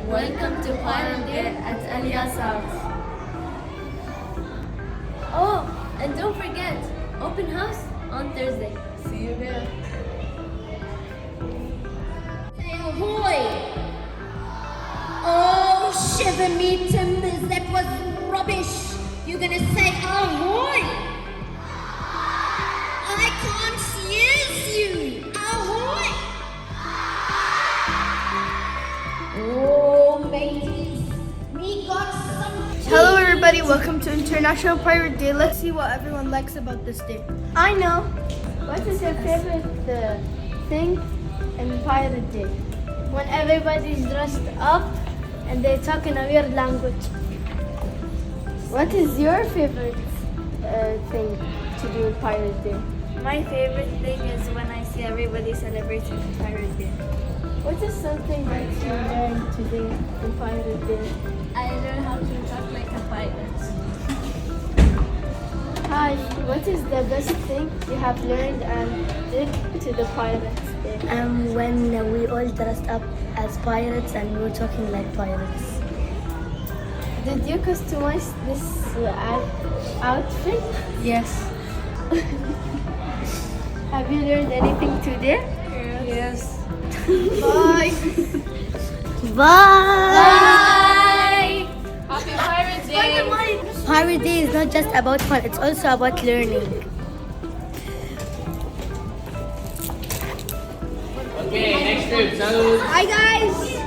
Welcome to Pirate Day at Alia's house. Oh, and don't forget, open house on Thursday. See you there. Say ahoy! Oh, shiver me timbers, that was rubbish. You're gonna say ahoy! I can't use you! Ahoy! Oh, mateys, we got some... Hello everybody, welcome to International Pirate Day. Let's see what everyone likes about this day. I know. What is your favorite thing in Pirate Day? When everybody's dressed up and they talk in a weird language. What is your favorite thing to do in Pirate Day? My favorite thing is when I see everybody celebrating Pirate Day. What is something that you learned today in Pirate Day? I learned how to talk like a pirate. Hi, what is the best thing you have learned and did to the Pirates Day? When we all dressed up as pirates and we were talking like pirates. Did you customize this outfit? Yes. Have you learned anything today? Yes. Bye. Bye! Happy Pirate Day! Pirate Day is not just about fun, it's also about learning. Okay, next group. Salud. Hi guys!